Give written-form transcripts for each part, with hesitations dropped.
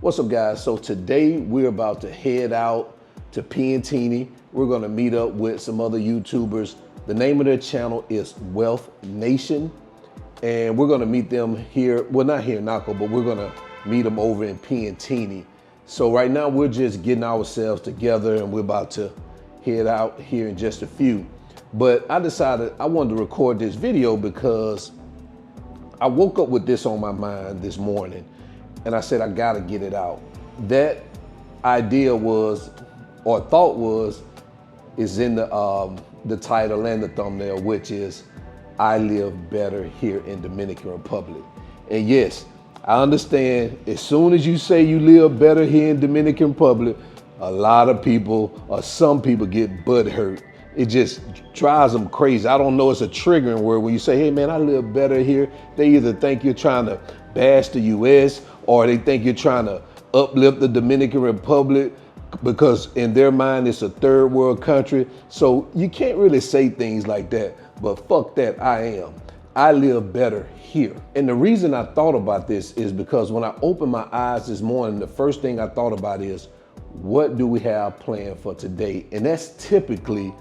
What's up, guys? So today we're about to head out to Piantini. We're gonna meet up with some other YouTubers. The name of their channel is Wealth Nation, and we're gonna meet them here. Well, not here in Naco, but we're gonna meet them over in Piantini. So right now we're just getting ourselves together, and we're about to head out here in just a few. But I decided I wanted to record this video because I woke up with this on my mind this morning, and I said, I gotta get it out. That idea was, or thought was, is in the title and the thumbnail, which is, I live better here in Dominican Republic. And yes, I understand, as soon as you say you live better here in Dominican Republic, a lot of people, or some people, get butthurt. It just drives them crazy. I don't know, it's a triggering word. When you say, hey man, I live better here, they either think you're trying to bash the US, or they think you're trying to uplift the Dominican Republic, because in their mind it's a third world country. So you can't really say things like that, but fuck that, I live better here. And the reason I thought about this is because when I opened my eyes this morning, the first thing I thought about is, what do we have planned for today? And that's typically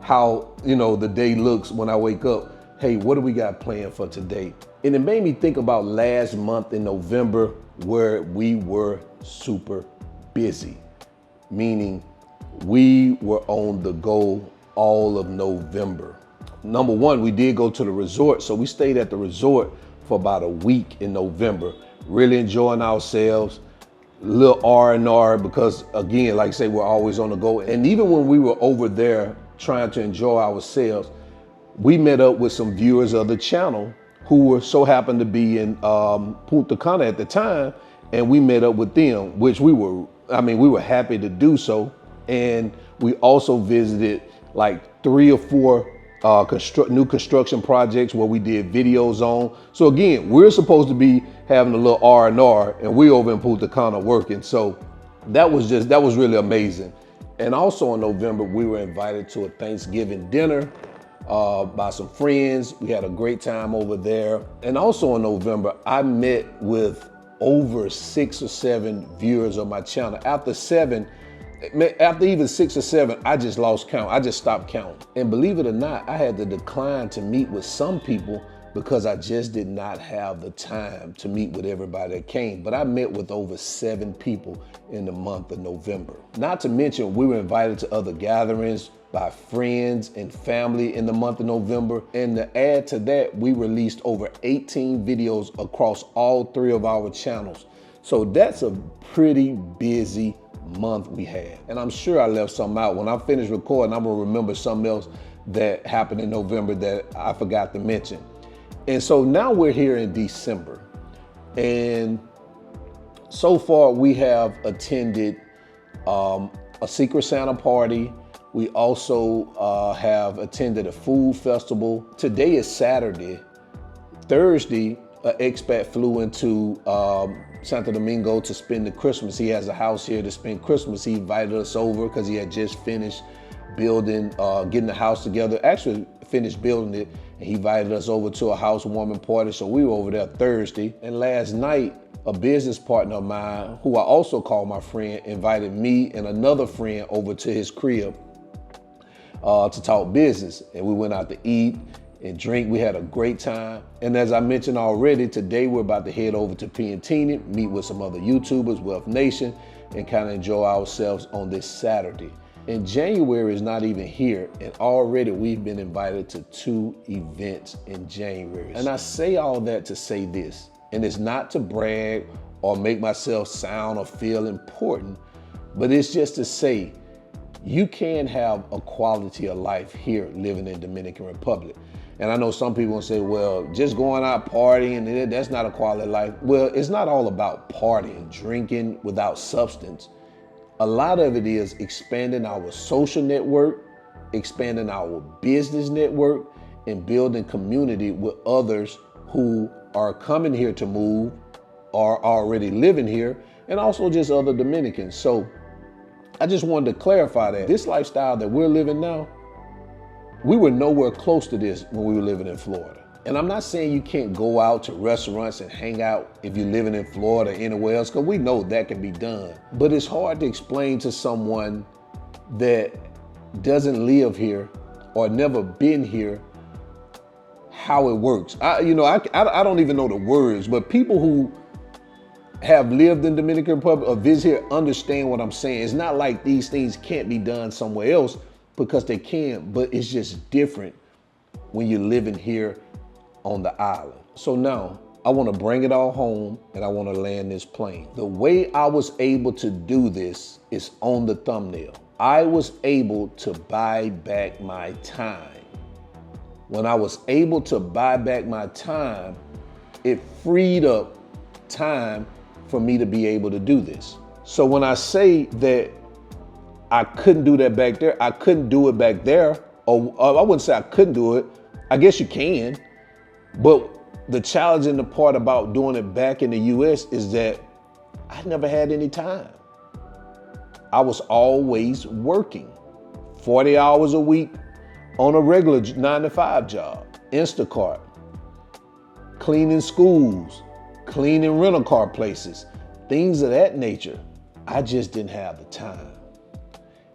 how, the day looks when I wake up. Hey, what do we got planned for today? And it made me think about last month in November, where we were super busy, meaning we were on the go all of November. Number one, we did go to the resort. So we stayed at the resort for about a week in November, really enjoying ourselves. Little R&R, because again, like I say, we're always on the go. And even when we were over there trying to enjoy ourselves, we met up with some viewers of the channel who were so happened to be in Punta Cana at the time, and we met up with them, which we were happy to do so. And we also visited like 3 or 4 new construction projects where we did videos on. So again, we're supposed to be having a little R&R, and we over in Punta Cana working. So that was really amazing. And also in November, we were invited to a Thanksgiving dinner by some friends. We had a great time over there. And also in November, I met with over 6 or 7 viewers of my channel. After even 6 or 7, I just lost count. I just stopped counting. And believe it or not, I had to decline to meet with some people because I just did not have the time to meet with everybody that came. But I met with over 7 people in the month of November. Not to mention, we were invited to other gatherings by friends and family in the month of November. And to add to that, we released over 18 videos across all 3 of our channels. So that's a pretty busy month we had. And I'm sure I left something out. When I finish recording, I'm gonna remember something else that happened in November that I forgot to mention. And so now we're here in December. And so far we have attended a Secret Santa party. We also have attended a food festival. Today is Saturday. Thursday, an expat flew into Santo Domingo to spend the Christmas. He has a house here to spend Christmas. He invited us over because he had just finished building, getting the house together. Actually finished building it, and he invited us over to a housewarming party. So we were over there Thursday. And last night, a business partner of mine, who I also call my friend, invited me and another friend over to his crib to talk business. And we went out to eat and drink. We had a great time. And as I mentioned already, today we're about to head over to Piantini, meet with some other YouTubers, Wealth Nation, and kind of enjoy ourselves on this Saturday. And January is not even here, and already we've been invited to 2 events in January. And I say all that to say this, and it's not to brag or make myself sound or feel important, but it's just to say, you can have a quality of life here living in Dominican Republic. And I know some people will say, well, just going out partying, that's not a quality of life. Well, it's not all about partying, drinking without substance. A lot of it is expanding our social network, expanding our business network, and building community with others who are coming here to move or already living here, and also just other Dominicans. So I just wanted to clarify that this lifestyle that we're living now, we were nowhere close to this when we were living in Florida. And I'm not saying you can't go out to restaurants and hang out if you're living in Florida or anywhere else, because we know that can be done. But it's hard to explain to someone that doesn't live here or never been here how it works. I don't even know the words, but people who have lived in Dominican Republic or visit here understand what I'm saying. It's not like these things can't be done somewhere else, because they can, but it's just different when you're living here on the island. So now I want to bring it all home and I want to land this plane. The way I was able to do this is on the thumbnail. I was able to buy back my time. When I was able to buy back my time, it freed up time for me to be able to do this. So when I say that I couldn't do that back there, I couldn't do it back there, or I wouldn't say I couldn't do it. I guess you can, but the challenging the part about doing it back in the US is that I never had any time. I was always working 40 hours a week on a regular 9-to-5 job, Instacart, cleaning schools, cleaning rental car places, things of that nature. I just didn't have the time.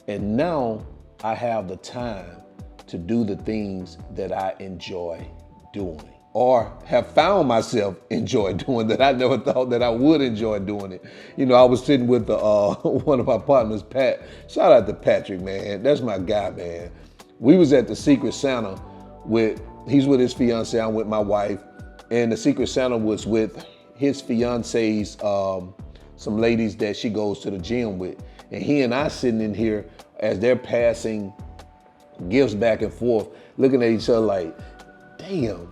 And now I have the time to do the things that I enjoy doing, or have found myself enjoy doing that I never thought that I would enjoy doing it. You know, I was sitting with one of my partners, Pat. Shout out to Patrick, man. That's my guy, man. We was at the Secret Santa he's with his fiance, I'm with my wife, and the Secret Santa was with his fiance's, some ladies that she goes to the gym with. And he and I sitting in here as they're passing gifts back and forth, looking at each other like, damn,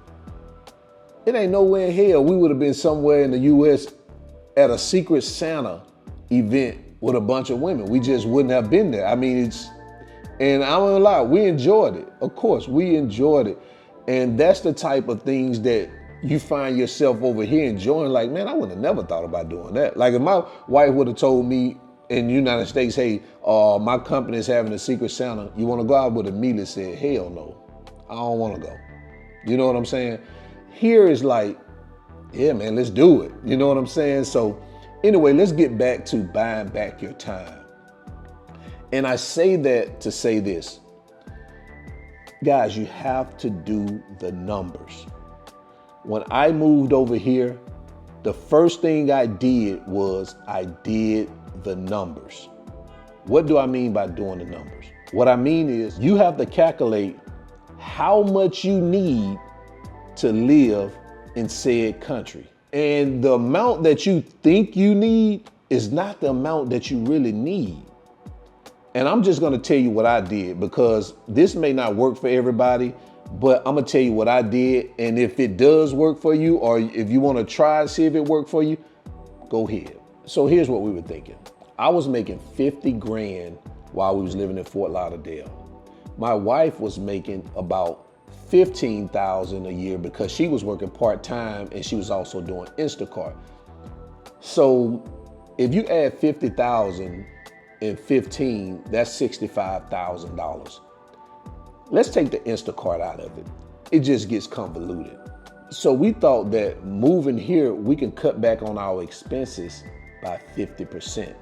it ain't nowhere in hell we would have been somewhere in the US at a Secret Santa event with a bunch of women. We just wouldn't have been there. I mean, and I'm gonna lie, we enjoyed it. Of course, we enjoyed it. And that's the type of things that you find yourself over here enjoying. Like, man, I would have never thought about doing that. Like if my wife would have told me in the United States, hey, my company is having a Secret Santa, you wanna go? I would have immediately said, hell no, I don't wanna go. You know what I'm saying? Here is like, yeah, man, let's do it. You know what I'm saying? So anyway, let's get back to buying back your time. And I say that to say this, guys, you have to do the numbers. When I moved over here, the first thing I did was I did the numbers. What do I mean by doing the numbers? What I mean is you have to calculate how much you need to live in said country. And the amount that you think you need is not the amount that you really need. And I'm just gonna tell you what I did, because this may not work for everybody, but I'm gonna tell you what I did. And if it does work for you, or if you wanna try and see if it worked for you, go ahead. So here's what we were thinking. I was making 50 grand while we was living in Fort Lauderdale. My wife was making about 15,000 a year because she was working part-time and she was also doing Instacart. So if you add 50,000 and 15, that's $65,000. Let's take the Instacart out of it. It just gets convoluted. So we thought that moving here, we can cut back on our expenses by 50%.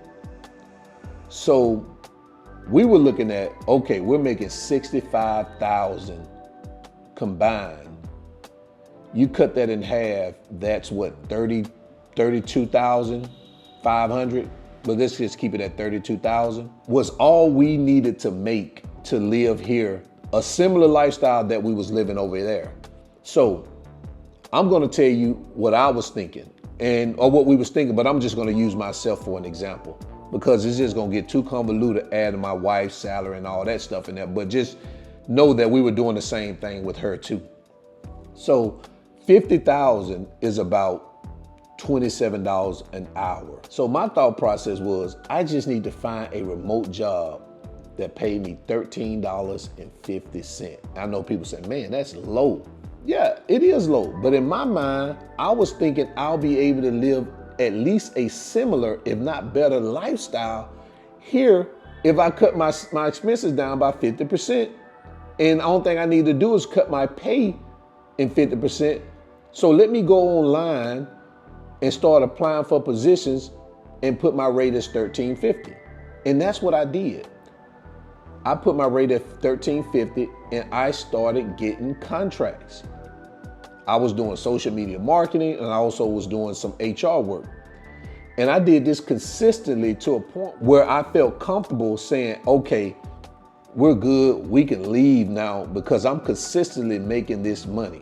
So we were looking at, okay, we're making 65,000 combined. You cut that in half, that's what, 32,500? But let's just keep it at 32,000. Was all we needed to make to live here, a similar lifestyle that we was living over there. So I'm gonna tell you what I was thinking, or what we was thinking, but I'm just gonna use myself for an example, because it's just gonna get too convoluted adding my wife's salary and all that stuff in there. But just know that we were doing the same thing with her too. So 50,000 is about $27 an hour. So my thought process was, I just need to find a remote job that paid me $13.50. I know people say, man, that's low. Yeah, it is low. But in my mind, I was thinking I'll be able to live at least a similar, if not better, lifestyle here if I cut my expenses down by 50%. And the only thing I need to do is cut my pay in 50%. So let me go online and start applying for positions and put my rate as $13.50. And that's what I did. I put my rate at $13.50 and I started getting contracts. I was doing social media marketing and I also was doing some HR work. And I did this consistently to a point where I felt comfortable saying, okay, we're good, we can leave now because I'm consistently making this money.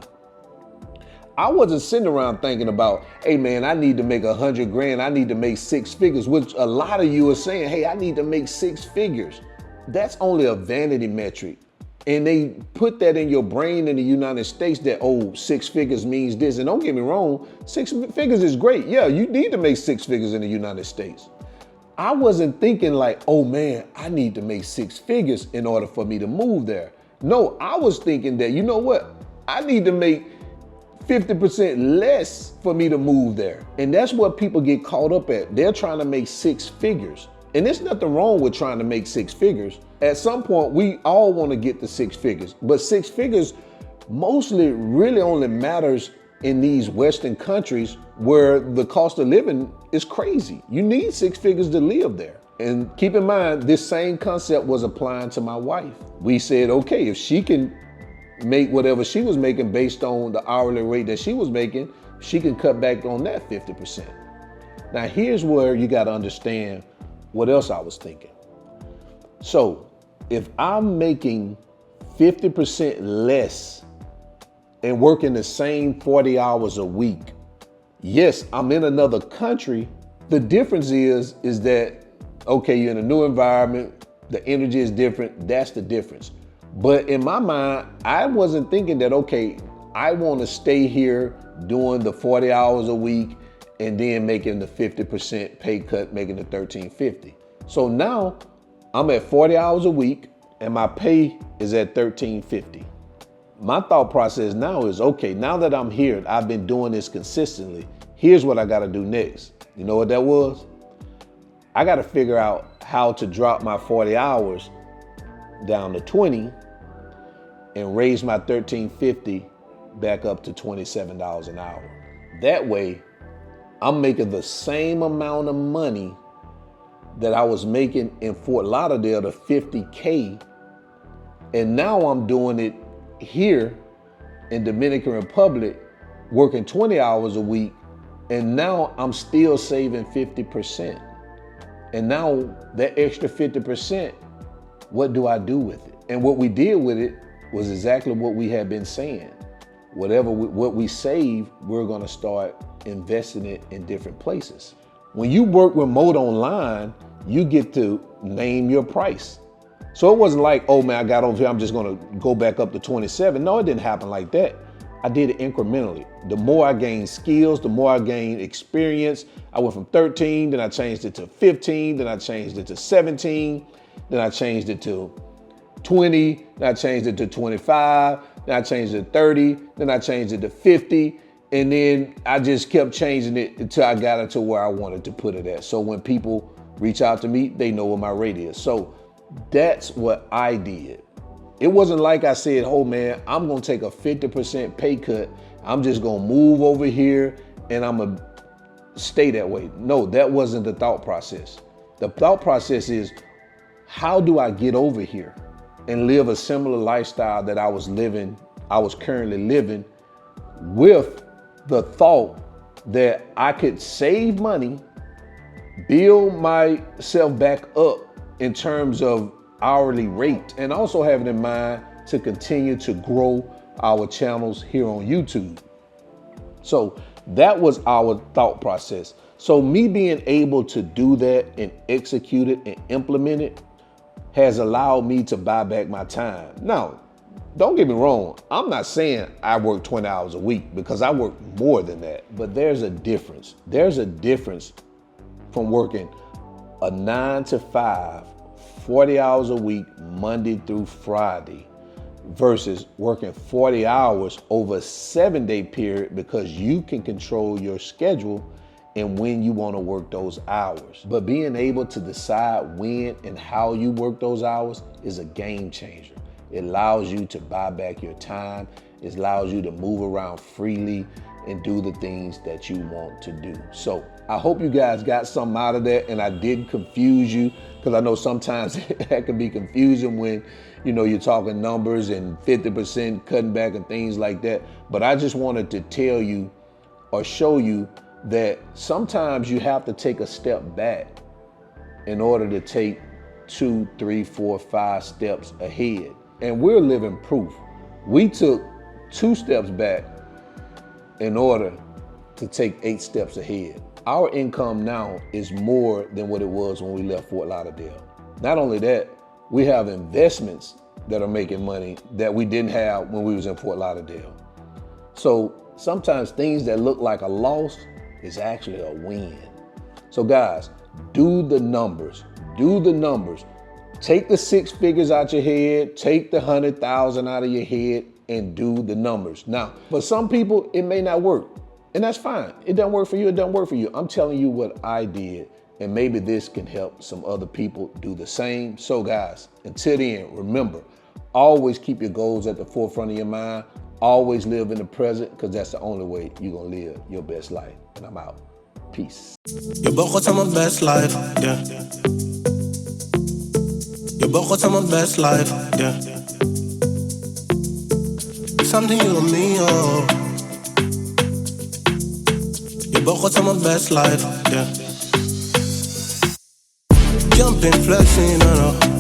I wasn't sitting around thinking about, hey man, I need to make 100 grand, I need to make 6 figures, which a lot of you are saying, hey, I need to make 6 figures. That's only a vanity metric. And they put that in your brain in the United States that, oh, 6 figures means this. And don't get me wrong, 6 figures is great. Yeah, you need to make 6 figures in the United States. I wasn't thinking like, oh man, I need to make 6 figures in order for me to move there. No, I was thinking that, you know what? I need to make 50% less for me to move there. And that's what people get caught up at. They're trying to make 6 figures. And there's nothing wrong with trying to make 6 figures. At some point, we all want to get to 6 figures, but 6 figures mostly really only matters in these Western countries where the cost of living is crazy. You need 6 figures to live there. And keep in mind, this same concept was applying to my wife. We said, okay, if she can make whatever she was making based on the hourly rate that she was making, she can cut back on that 50%. Now, here's where you got to understand what else I was thinking. So if I'm making 50% less and working the same 40 hours a week, yes, I'm in another country. The difference is that, okay, you're in a new environment, the energy is different, that's the difference. But in my mind, I wasn't thinking that, okay, I want to stay here doing the 40 hours a week and then making the 50% pay cut, making the $13.50. So now I'm at 40 hours a week and my pay is at $13.50. My thought process now is, okay, now that I'm here, I've been doing this consistently, here's what I got to do next. You know what that was? I got to figure out how to drop my 40 hours down to 20 and raise my $13.50 back up to $27 an hour. That way, I'm making the same amount of money that I was making in Fort Lauderdale, the $50K, and now I'm doing it here in Dominican Republic, working 20 hours a week, and now I'm still saving 50%. And now that extra 50%, what do I do with it? And what we did with it was exactly what we had been saying. What we save, we're gonna start investing it in different places. When you work remote online, you get to name your price. So it wasn't like, oh man, I got over here, I'm just gonna go back up to 27. No, it didn't happen like that. I did it incrementally. The more I gained skills, the more I gained experience. I went from 13, then I changed it to 15, then I changed it to 17, then I changed it to 20, then I changed it to 25, then I changed it to 30, then I changed it to 50, and then I just kept changing it until I got it to where I wanted to put it at. So when people reach out to me, they know what my rate is. So that's what I did. It wasn't like I said, oh man, I'm gonna take a 50% pay cut. I'm just gonna move over here and I'm gonna stay that way. No, that wasn't the thought process. The thought process is, how do I get over here and live a similar lifestyle that I was currently living, with the thought that I could save money, build myself back up in terms of hourly rate, and also having in mind to continue to grow our channels here on YouTube. So that was our thought process. So me being able to do that and execute it and implement it has allowed me to buy back my time. Now, don't get me wrong, I'm not saying I work 20 hours a week, because I work more than that, but there's a difference. There's a difference from working a 9 to 5, 40 hours a week, Monday through Friday, versus working 40 hours over a 7-day period, because you can control your schedule and when you want to work those hours. But being able to decide when and how you work those hours is a game changer. It allows you to buy back your time It allows you to move around freely and do the things that you want to do. So I hope you guys got something out of that, and I didn't confuse you, because I know sometimes that can be confusing when, you know, you're talking numbers and 50% cutting back and things like that. But I just wanted to tell you or show you that sometimes you have to take a step back in order to take 2, 3, 4, 5 steps ahead. And we're living proof. We took 2 steps back in order to take 8 steps ahead. Our income now is more than what it was when we left Fort Lauderdale. Not only that, we have investments that are making money that we didn't have when we was in Fort Lauderdale. So sometimes things that look like a loss is actually a win. So guys, do the numbers, do the numbers. Take the 6 figures out your head, take the 100,000 out of your head, and do the numbers. Now, for some people, it may not work, and that's fine. It doesn't work for you, it doesn't work for you. I'm telling you what I did, and maybe this can help some other people do the same. So guys, until the end, remember, always keep your goals at the forefront of your mind. Always live in the present, because that's the only way you're gonna live your best life. And I'm out. Peace. Je begon aan mijn best life, yeah. Je begon aan mijn best life, yeah. Something you and me, oh. Je begon aan mijn best life, yeah. Jumping, flexing, no, no.